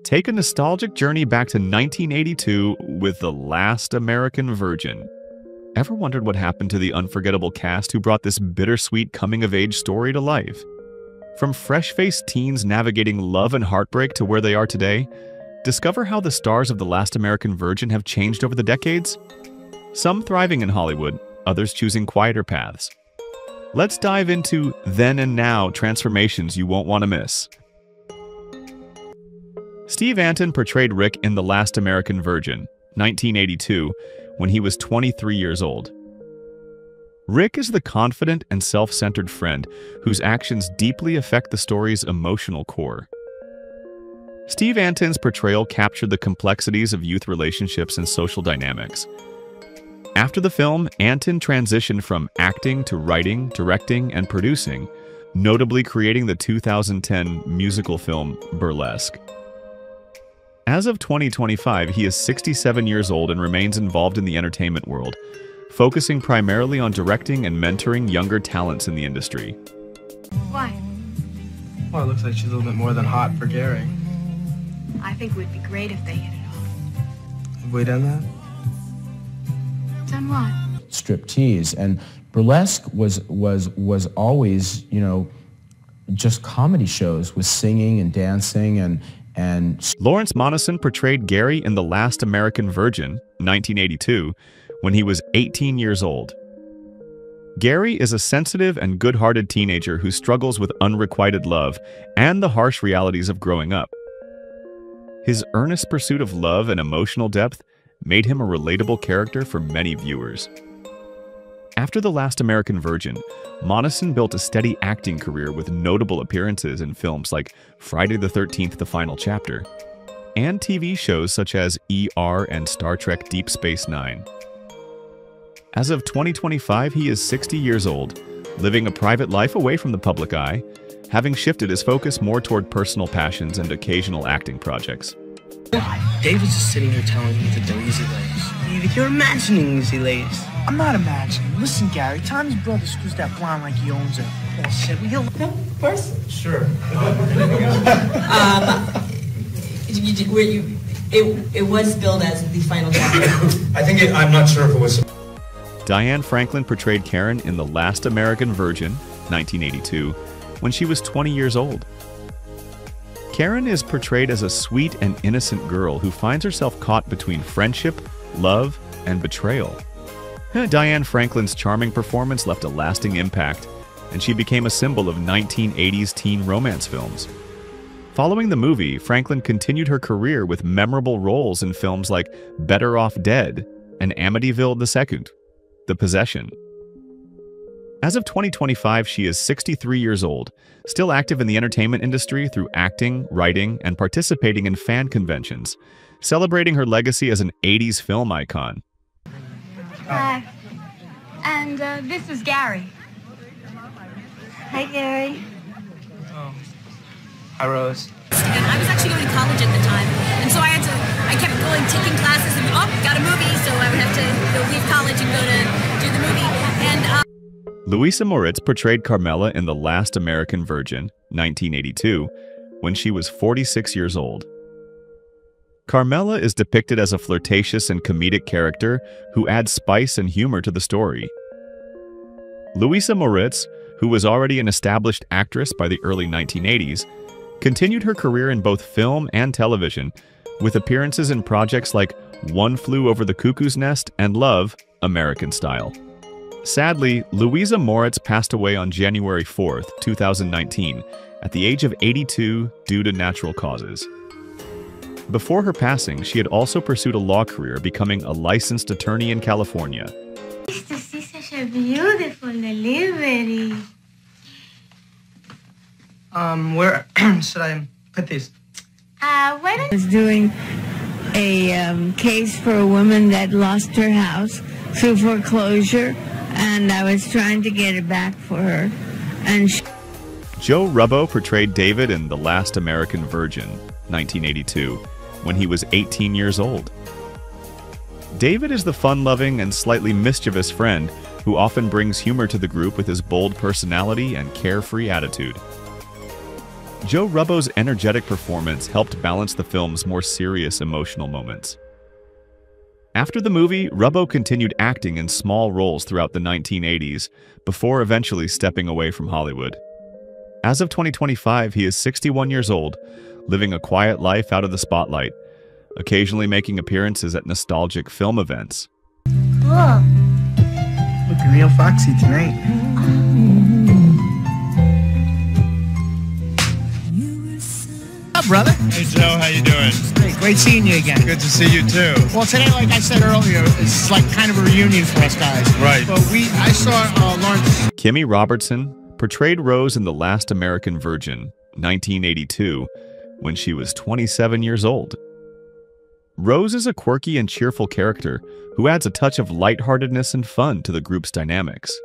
Take a nostalgic journey back to 1982 with The Last American Virgin. Ever wondered what happened to the unforgettable cast who brought this bittersweet coming-of-age story to life? From fresh-faced teens navigating love and heartbreak to where they are today, discover how the stars of The Last American Virgin have changed over the decades. Some thriving in Hollywood, others choosing quieter paths. Let's dive into then and now transformations you won't want to miss. Steve Anton portrayed Rick in The Last American Virgin, 1982, when he was 23 years old. Rick is the confident and self-centered friend whose actions deeply affect the story's emotional core. Steve Anton's portrayal captured the complexities of youth relationships and social dynamics. After the film, Anton transitioned from acting to writing, directing, and producing, notably creating the 2010 musical film Burlesque. As of 2025, he is 67 years old and remains involved in the entertainment world, focusing primarily on directing and mentoring younger talents in the industry. Why? Well, it looks like she's a little bit more than hot for Gary. I think it would be great if they hit it off. Have we done that? Done what? Striptease, and burlesque was always, you know, just comedy shows with singing and dancing and Lawrence Monison portrayed Gary in The Last American Virgin, 1982, when he was 18 years old. Gary is a sensitive and good-hearted teenager who struggles with unrequited love and the harsh realities of growing up. His earnest pursuit of love and emotional depth made him a relatable character for many viewers. After The Last American Virgin, Monison built a steady acting career with notable appearances in films like Friday the 13th: The Final Chapter, and TV shows such as ER and Star Trek Deep Space Nine. As of 2025, he is 60 years old, living a private life away from the public eye, having shifted his focus more toward personal passions and occasional acting projects. David's just sitting here telling me that they're easy lays. David, you're imagining easy lays. I'm not imagining. Listen, Gary, Tommy's brother screws that blonde like he owns her. Oh, shit, will you look first? Sure. It was billed as the final chapter. I'm not sure if it was. Diane Franklin portrayed Karen in The Last American Virgin, 1982, when she was 20 years old. Karen is portrayed as a sweet and innocent girl who finds herself caught between friendship, love, and betrayal. Diane Franklin's charming performance left a lasting impact, and she became a symbol of 1980s teen romance films. Following the movie, Franklin continued her career with memorable roles in films like Better Off Dead and Amityville II: The Possession. As of 2025, she is 63 years old, still active in the entertainment industry through acting, writing, and participating in fan conventions, celebrating her legacy as an 80s film icon. Hi. And this is Gary. Hi, Gary. Oh. Hi, Rose. And I was actually going to college at the time, and so I kept going, taking classes, and got a movie, so I would have to leave college and go to do the movie. And Louisa Moritz portrayed Carmela in The Last American Virgin, 1982, when she was 46 years old. Carmela is depicted as a flirtatious and comedic character who adds spice and humor to the story. Louisa Moritz, who was already an established actress by the early 1980s, continued her career in both film and television, with appearances in projects like One Flew Over the Cuckoo's Nest and Love, American Style. Sadly, Louisa Moritz passed away on January 4, 2019, at the age of 82 due to natural causes. Before her passing, she had also pursued a law career, becoming a licensed attorney in California. Nice to see such a beautiful delivery. Where should I put these? Why don't I was doing a case for a woman that lost her house through foreclosure, and I was trying to get it back for her. And Joe Robo portrayed David in The Last American Virgin, 1982, when he was 18 years old. David is the fun-loving and slightly mischievous friend who often brings humor to the group with his bold personality and carefree attitude. Joe Robo's energetic performance helped balance the film's more serious emotional moments. After the movie, Robo continued acting in small roles throughout the 1980s, before eventually stepping away from Hollywood. As of 2025, he is 61 years old, living a quiet life out of the spotlight, occasionally making appearances at nostalgic film events. Cool. Looking real foxy tonight. What's up, brother? Hey, Joe, how you doing? Great seeing you again. Good to see you, too. Well, today, like I said earlier, it's like kind of a reunion for us guys. Right. But I saw Lawrence. Kimmy Robertson portrayed Rose in The Last American Virgin, 1982, when she was 27 years old. Rose is a quirky and cheerful character who adds a touch of lightheartedness and fun to the group's dynamics.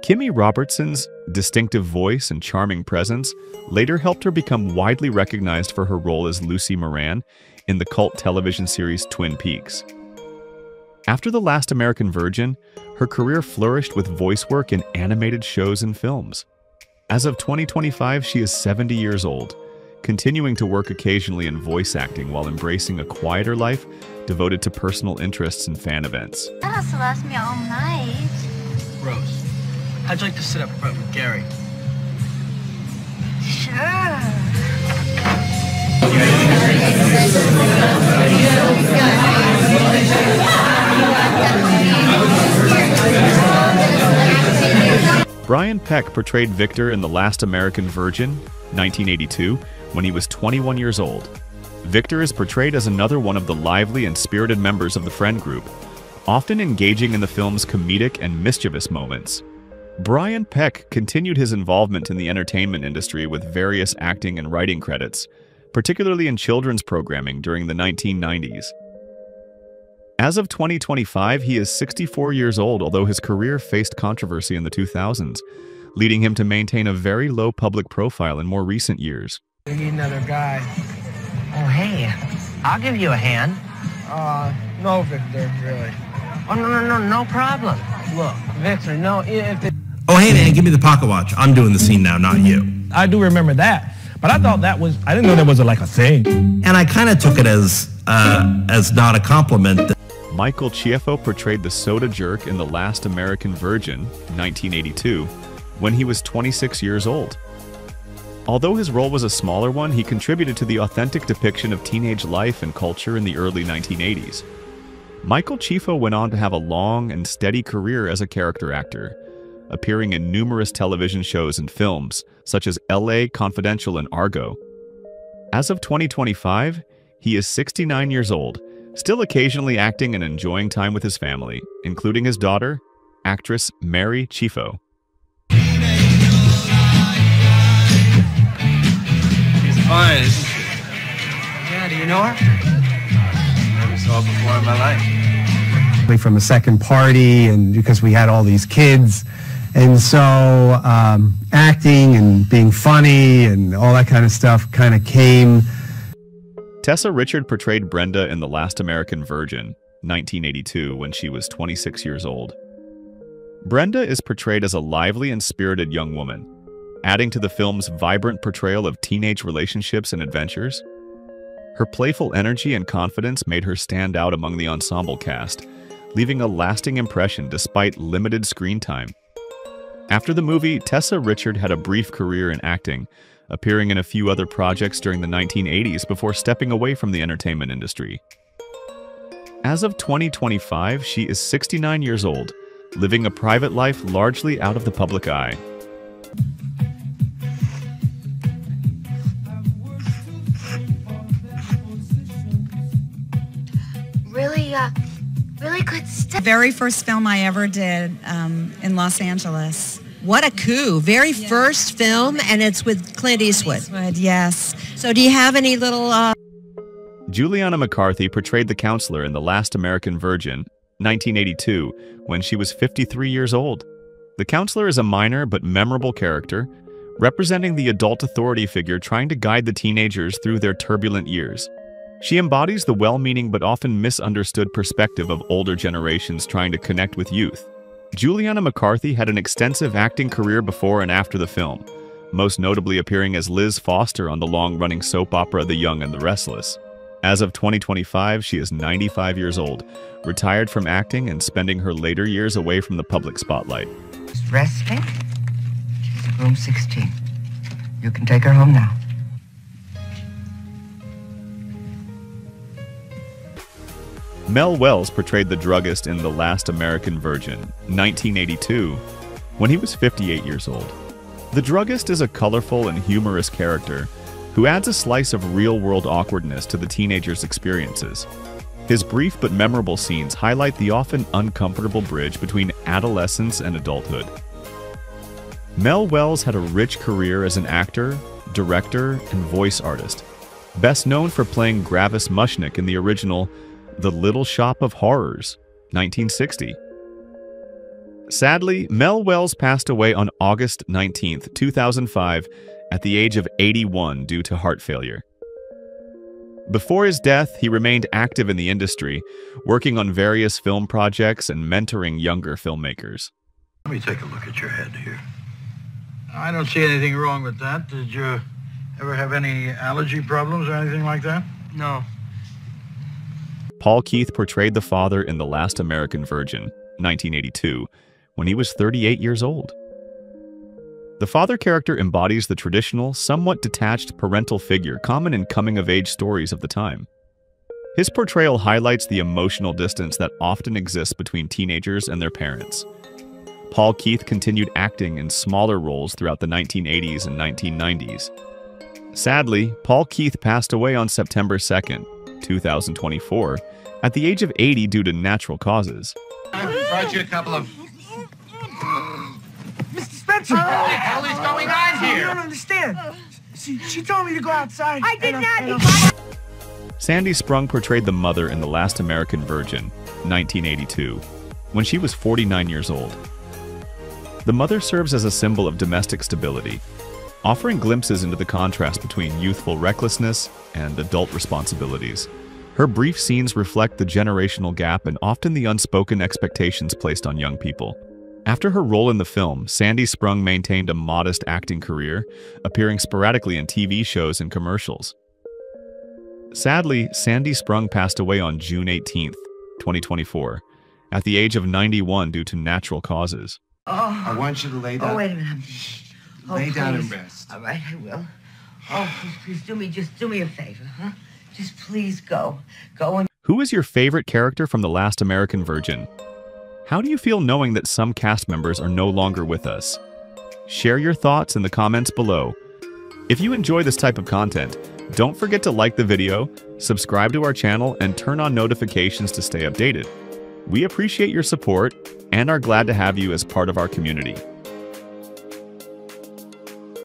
Kimmy Robertson's distinctive voice and charming presence later helped her become widely recognized for her role as Lucy Moran in the cult television series Twin Peaks. After The Last American Virgin, her career flourished with voice work in animated shows and films. As of 2025, she is 70 years old, continuing to work occasionally in voice acting while embracing a quieter life devoted to personal interests and fan events. That has to last me all night. Rose, how'd you like to sit up front with Gary? Sure. Brian Peck portrayed Victor in The Last American Virgin, 1982, when he was 21 years old. Victor is portrayed as another one of the lively and spirited members of the friend group, often engaging in the film's comedic and mischievous moments. Brian Peck continued his involvement in the entertainment industry with various acting and writing credits, particularly in children's programming during the 1990s. As of 2025, he is 64 years old, although his career faced controversy in the 2000s, leading him to maintain a very low public profile in more recent years. We need another guy. Oh, hey, I'll give you a hand. No, Victor, really. Oh, no problem. Look, Victor, no, if it... Oh, hey, man, give me the pocket watch. I'm doing the scene now, not you. I do remember that, but I thought that was, I didn't know that was like a thing. And I kind of took it as not a compliment. Michael Chieffo portrayed the soda jerk in The Last American Virgin, 1982, when he was 26 years old. Although his role was a smaller one, he contributed to the authentic depiction of teenage life and culture in the early 1980s. Michael Chieffo went on to have a long and steady career as a character actor, appearing in numerous television shows and films, such as LA Confidential and Argo. As of 2025, he is 69 years old, still occasionally acting and enjoying time with his family, including his daughter, actress Mary Chieffo. She's fine, isn't she? Yeah, do you know her? Never saw her before in my life. From a second party, and because we had all these kids, and so acting and being funny and all that kind of stuff kind of came. Tessa Richard portrayed Brenda in The Last American Virgin, 1982, when she was 26 years old. Brenda is portrayed as a lively and spirited young woman, adding to the film's vibrant portrayal of teenage relationships and adventures. Her playful energy and confidence made her stand out among the ensemble cast, leaving a lasting impression despite limited screen time. After the movie, Tessa Richard had a brief career in acting, appearing in a few other projects during the 1980s before stepping away from the entertainment industry. As of 2025, she is 69 years old, living a private life largely out of the public eye. Really good stuff. Very first film I ever did in Los Angeles. What a coup. Very first film, and it's with Clint Eastwood. Yes. So do you have any little... Juliana McCarthy portrayed the counselor in The Last American Virgin, 1982, when she was 53 years old. The counselor is a minor but memorable character, representing the adult authority figure trying to guide the teenagers through their turbulent years. She embodies the well-meaning but often misunderstood perspective of older generations trying to connect with youth. Juliana McCarthy had an extensive acting career before and after the film, most notably appearing as Liz Foster on the long-running soap opera The Young and the Restless. As of 2025, she is 95 years old, retired from acting and spending her later years away from the public spotlight. Resting? She's room 16. You can take her home now. Mel Wells portrayed the druggist in The Last American Virgin, 1982, when he was 58 years old. The druggist is a colorful and humorous character who adds a slice of real-world awkwardness to the teenager's experiences. His brief but memorable scenes highlight the often uncomfortable bridge between adolescence and adulthood. Mel Wells had a rich career as an actor, director, and voice artist, best known for playing Gravis Mushnick in the original The Little Shop of Horrors, 1960. Sadly, Mel Wells passed away on August 19, 2005, at the age of 81 due to heart failure. Before his death, he remained active in the industry, working on various film projects and mentoring younger filmmakers. Let me take a look at your head here. I don't see anything wrong with that. Did you ever have any allergy problems or anything like that? No. Paul Keith portrayed the father in The Last American Virgin, 1982, when he was 38 years old. The father character embodies the traditional, somewhat detached parental figure common in coming-of-age stories of the time. His portrayal highlights the emotional distance that often exists between teenagers and their parents. Paul Keith continued acting in smaller roles throughout the 1980s and 1990s. Sadly, Paul Keith passed away on September 2nd, 2024, at the age of 80 due to natural causes. I brought you a couple of... Mr. Spencer! What the hell is going on here? You don't understand. She told me to go outside. I did not. Sandy Sprung portrayed the mother in The Last American Virgin, 1982, when she was 49 years old. The mother serves as a symbol of domestic stability, offering glimpses into the contrast between youthful recklessness and adult responsibilities. Her brief scenes reflect the generational gap and often the unspoken expectations placed on young people. After her role in the film, Sandy Sprung maintained a modest acting career, appearing sporadically in TV shows and commercials. Sadly, Sandy Sprung passed away on June 18, 2024, at the age of 91 due to natural causes. Oh. I want you to lay down. Oh, wait a minute. Lay down and please. rest. All right, I will. Oh, please do me a favor, huh? Just please go. Go and... Who is your favorite character from The Last American Virgin? How do you feel knowing that some cast members are no longer with us? Share your thoughts in the comments below. If you enjoy this type of content, don't forget to like the video, subscribe to our channel, and turn on notifications to stay updated. We appreciate your support and are glad to have you as part of our community.